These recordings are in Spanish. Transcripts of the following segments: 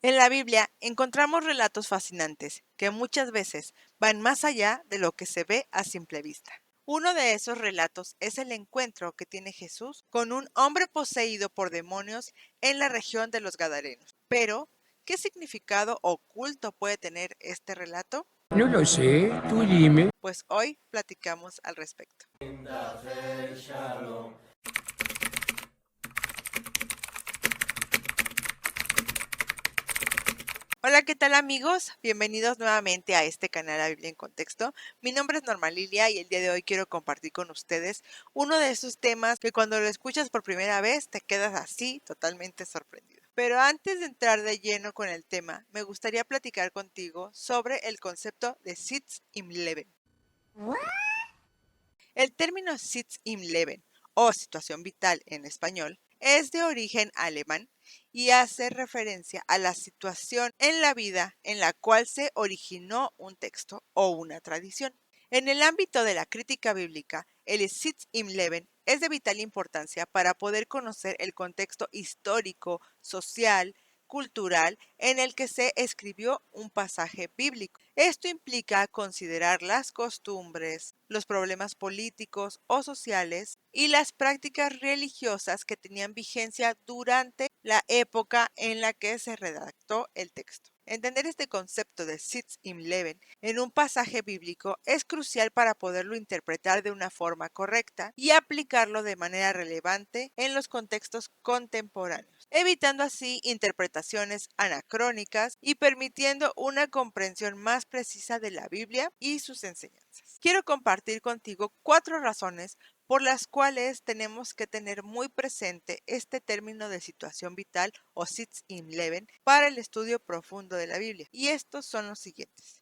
En la Biblia encontramos relatos fascinantes que muchas veces van más allá de lo que se ve a simple vista. Uno de esos relatos es el encuentro que tiene Jesús con un hombre poseído por demonios en la región de los Gadarenos. Pero, ¿qué significado oculto puede tener este relato? No lo sé, tú dime. Pues hoy platicamos al respecto. Hola, ¿qué tal amigos? Bienvenidos nuevamente a este canal La Biblia en Contexto. Mi nombre es Norma Lilia y el día de hoy quiero compartir con ustedes uno de esos temas que cuando lo escuchas por primera vez te quedas así totalmente sorprendido. Pero antes de entrar de lleno con el tema, me gustaría platicar contigo sobre el concepto de Sitz im Leben. El término Sitz im Leben o situación vital en español es de origen alemán y hace referencia a la situación en la vida en la cual se originó un texto o una tradición. En el ámbito de la crítica bíblica, el Sitz im Leben es de vital importancia para poder conocer el contexto histórico, social, cultural en el que se escribió un pasaje bíblico. Esto implica considerar las costumbres, los problemas políticos o sociales y las prácticas religiosas que tenían vigencia durante la época en la que se redactó el texto. Entender este concepto de Sitz im Leben en un pasaje bíblico es crucial para poderlo interpretar de una forma correcta y aplicarlo de manera relevante en los contextos contemporáneos, evitando así interpretaciones anacrónicas y permitiendo una comprensión más precisa de la Biblia y sus enseñanzas. Quiero compartir contigo 4 razones por las cuales tenemos que tener muy presente este término de situación vital o Sitz im Leben para el estudio profundo de la Biblia. Y estos son los siguientes.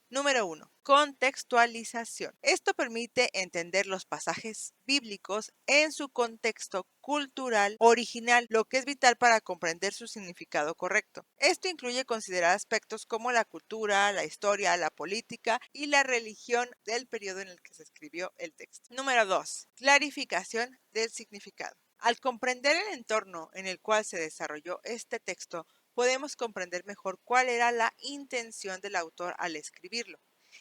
Número 1. Contextualización. Esto permite entender los pasajes bíblicos en su contexto cultural original, lo que es vital para comprender su significado correcto. Esto incluye considerar aspectos como la cultura, la historia, la política y la religión del periodo en el que se escribió el texto. Número 2. Clarificación del significado. Al comprender el entorno en el cual se desarrolló este texto, podemos comprender mejor cuál era la intención del autor al escribirlo,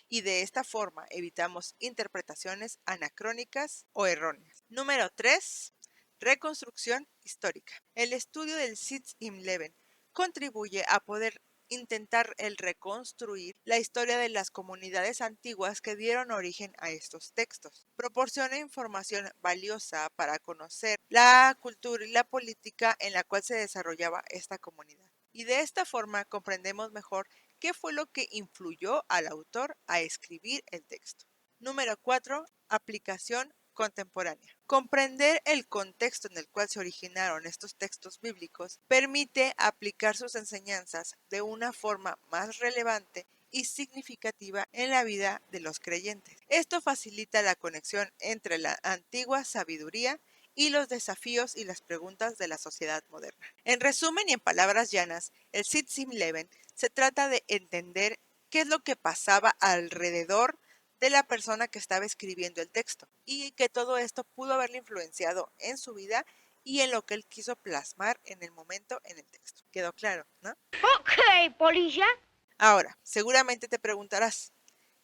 y de esta forma evitamos interpretaciones anacrónicas o erróneas. Número 3. Reconstrucción histórica. El estudio del Sitz im Leben contribuye a poder intentar el reconstruir la historia de las comunidades antiguas que dieron origen a estos textos. Proporciona información valiosa para conocer la cultura y la política en la cual se desarrollaba esta comunidad. Y de esta forma comprendemos mejor qué fue lo que influyó al autor a escribir el texto. Número 4. Aplicación contemporánea. Comprender el contexto en el cual se originaron estos textos bíblicos permite aplicar sus enseñanzas de una forma más relevante y significativa en la vida de los creyentes. Esto facilita la conexión entre la antigua sabiduría y los desafíos y las preguntas de la sociedad moderna. En resumen y en palabras llanas, el Sitz im Leben se trata de entender qué es lo que pasaba alrededor de la persona que estaba escribiendo el texto y que todo esto pudo haberle influenciado en su vida y en lo que él quiso plasmar en el momento en el texto. ¿Quedó claro, no? Ok, polilla. Ahora, seguramente te preguntarás,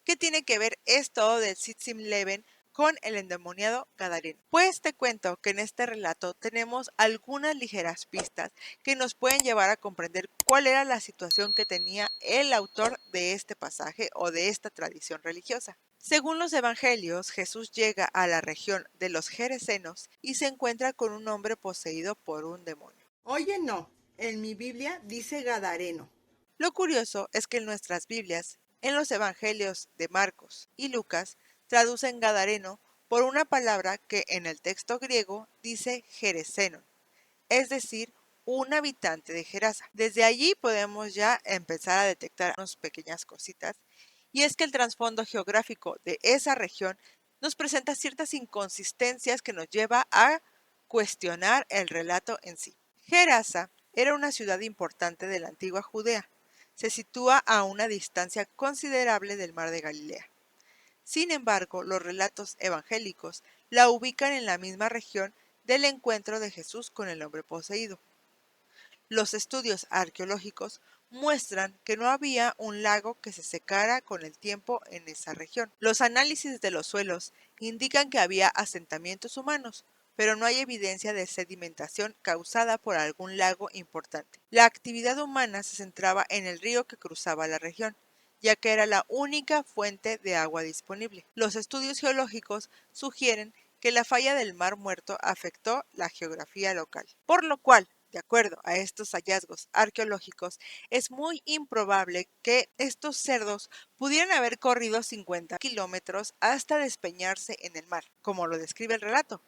¿qué tiene que ver esto del Sitz im Leben con el endemoniado Gadareno? Pues te cuento que en este relato tenemos algunas ligeras pistas que nos pueden llevar a comprender cuál era la situación que tenía el autor de este pasaje o de esta tradición religiosa. Según los evangelios, Jesús llega a la región de los Geresenos y se encuentra con un hombre poseído por un demonio. Oye, no, en mi Biblia dice Gadareno. Lo curioso es que en nuestras Biblias, en los evangelios de Marcos y Lucas, traducen Gadareno por una palabra que en el texto griego dice Geresenon, es decir, un habitante de Gerasa. Desde allí podemos ya empezar a detectar unas pequeñas cositas, y es que el trasfondo geográfico de esa región nos presenta ciertas inconsistencias que nos lleva a cuestionar el relato en sí. Gerasa era una ciudad importante de la antigua Judea. Se sitúa a una distancia considerable del mar de Galilea. Sin embargo, los relatos evangélicos la ubican en la misma región del encuentro de Jesús con el hombre poseído. Los estudios arqueológicos muestran que no había un lago que se secara con el tiempo en esa región. Los análisis de los suelos indican que había asentamientos humanos, pero no hay evidencia de sedimentación causada por algún lago importante. La actividad humana se centraba en el río que cruzaba la región, ya que era la única fuente de agua disponible. Los estudios geológicos sugieren que la falla del Mar Muerto afectó la geografía local, por lo cual, de acuerdo a estos hallazgos arqueológicos, es muy improbable que estos cerdos pudieran haber corrido 50 kilómetros hasta despeñarse en el mar, como lo describe el relato.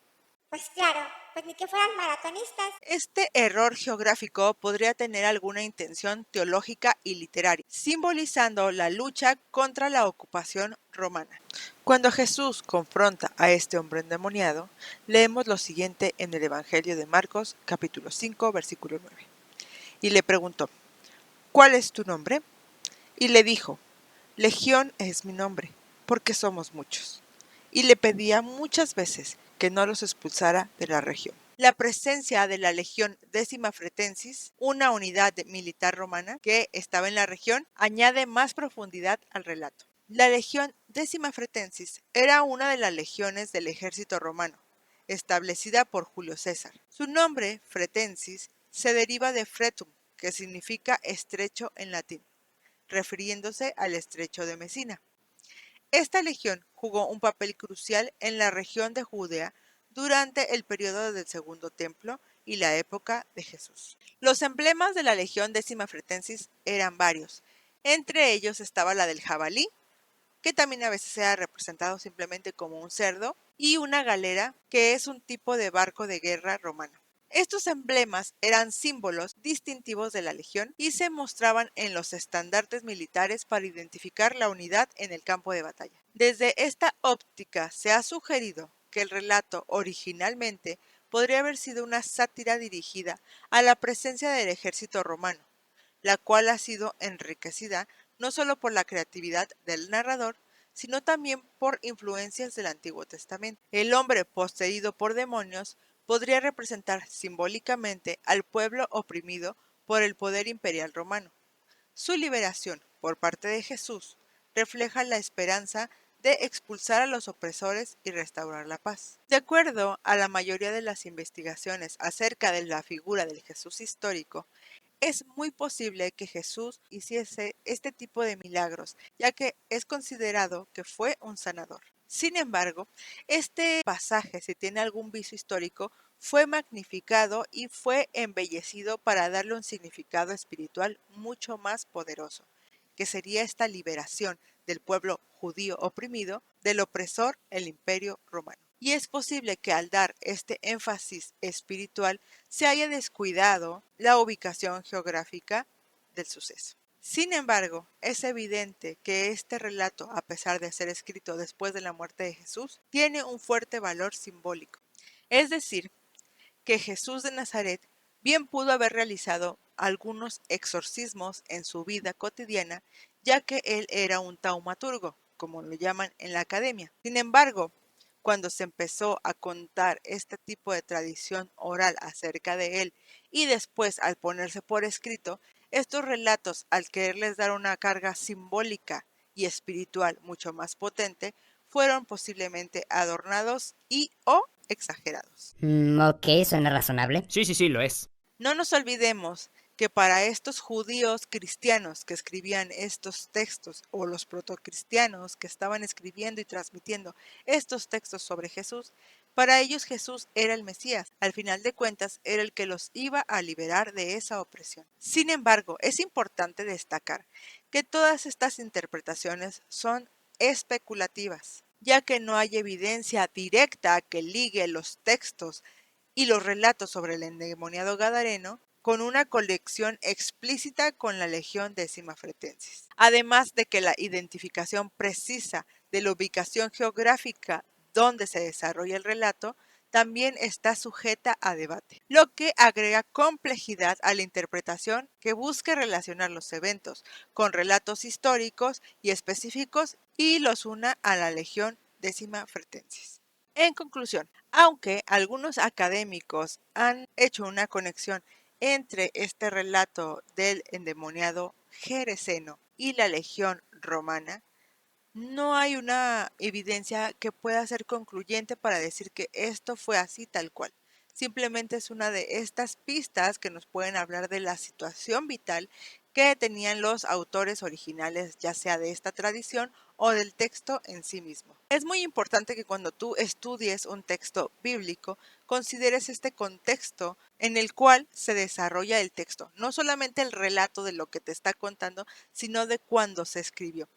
Pues claro, pues ni que fueran maratonistas. Este error geográfico podría tener alguna intención teológica y literaria, simbolizando la lucha contra la ocupación romana. Cuando Jesús confronta a este hombre endemoniado, leemos lo siguiente en el Evangelio de Marcos, capítulo 5, versículo 9. Y le preguntó: ¿cuál es tu nombre? Y le dijo: Legión es mi nombre, porque somos muchos. Y le pedía muchas veces que no los expulsara de la región. La presencia de la Legión Décima Fretensis, una unidad militar romana que estaba en la región, añade más profundidad al relato. La Legión Décima Fretensis era una de las legiones del ejército romano, establecida por Julio César. Su nombre, Fretensis, se deriva de fretum, que significa estrecho en latín, refiriéndose al estrecho de Mesina. Esta legión jugó un papel crucial en la región de Judea durante el periodo del Segundo Templo y la época de Jesús. Los emblemas de la Legión Décima Fretensis eran varios. Entre ellos estaba la del jabalí, que también a veces era representado simplemente como un cerdo, y una galera, que es un tipo de barco de guerra romano. Estos emblemas eran símbolos distintivos de la legión y se mostraban en los estandartes militares para identificar la unidad en el campo de batalla. Desde esta óptica se ha sugerido que el relato originalmente podría haber sido una sátira dirigida a la presencia del ejército romano, la cual ha sido enriquecida no solo por la creatividad del narrador, sino también por influencias del Antiguo Testamento. El hombre poseído por demonios podría representar simbólicamente al pueblo oprimido por el poder imperial romano. Su liberación por parte de Jesús refleja la esperanza de expulsar a los opresores y restaurar la paz. De acuerdo a la mayoría de las investigaciones acerca de la figura del Jesús histórico, es muy posible que Jesús hiciese este tipo de milagros, ya que es considerado que fue un sanador. Sin embargo, este pasaje, si tiene algún viso histórico, fue magnificado y fue embellecido para darle un significado espiritual mucho más poderoso, que sería esta liberación del pueblo judío oprimido del opresor, el Imperio Romano. Y es posible que al dar este énfasis espiritual se haya descuidado la ubicación geográfica del suceso. Sin embargo, es evidente que este relato, a pesar de ser escrito después de la muerte de Jesús, tiene un fuerte valor simbólico. Es decir, que Jesús de Nazaret bien pudo haber realizado algunos exorcismos en su vida cotidiana, ya que él era un taumaturgo, como lo llaman en la academia. Sin embargo, cuando se empezó a contar este tipo de tradición oral acerca de él y después al ponerse por escrito, estos relatos, al quererles dar una carga simbólica y espiritual mucho más potente, fueron posiblemente adornados y o exagerados. Ok, suena razonable. Sí, lo es. No nos olvidemos que para estos judíos cristianos que escribían estos textos, o los protocristianos que estaban escribiendo y transmitiendo estos textos sobre Jesús, para ellos Jesús era el Mesías. Al final de cuentas, era el que los iba a liberar de esa opresión. Sin embargo, es importante destacar que todas estas interpretaciones son especulativas, ya que no hay evidencia directa que ligue los textos y los relatos sobre el endemoniado gadareno con una conexión explícita con la Legión Décima Fretensis. Además de que la identificación precisa de la ubicación geográfica donde se desarrolla el relato también está sujeta a debate, lo que agrega complejidad a la interpretación que busque relacionar los eventos con relatos históricos y específicos y los una a la Legión Décima Fretensis. En conclusión, aunque algunos académicos han hecho una conexión entre este relato del endemoniado Gereseno y la legión romana, no hay una evidencia que pueda ser concluyente para decir que esto fue así tal cual. Simplemente es una de estas pistas que nos pueden hablar de la situación vital que tenían los autores originales, ya sea de esta tradición o del texto en sí mismo. Es muy importante que cuando tú estudies un texto bíblico, consideres este contexto en el cual se desarrolla el texto, no solamente el relato de lo que te está contando, sino de cuándo se escribió,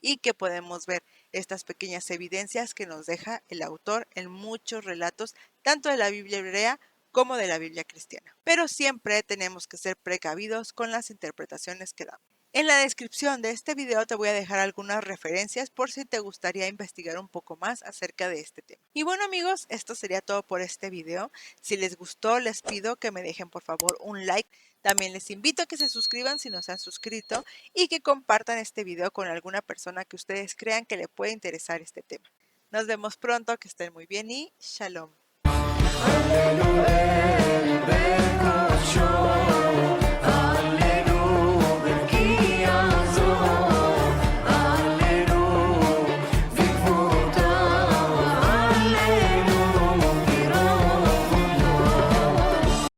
y que podemos ver estas pequeñas evidencias que nos deja el autor en muchos relatos, tanto de la Biblia hebrea como de la Biblia cristiana. Pero siempre tenemos que ser precavidos con las interpretaciones que damos. En la descripción de este video te voy a dejar algunas referencias por si te gustaría investigar un poco más acerca de este tema. Y bueno amigos, esto sería todo por este video. Si les gustó, les pido que me dejen por favor un like. También les invito a que se suscriban si no se han suscrito y que compartan este video con alguna persona que ustedes crean que le puede interesar este tema. Nos vemos pronto, que estén muy bien y shalom. Aleluya.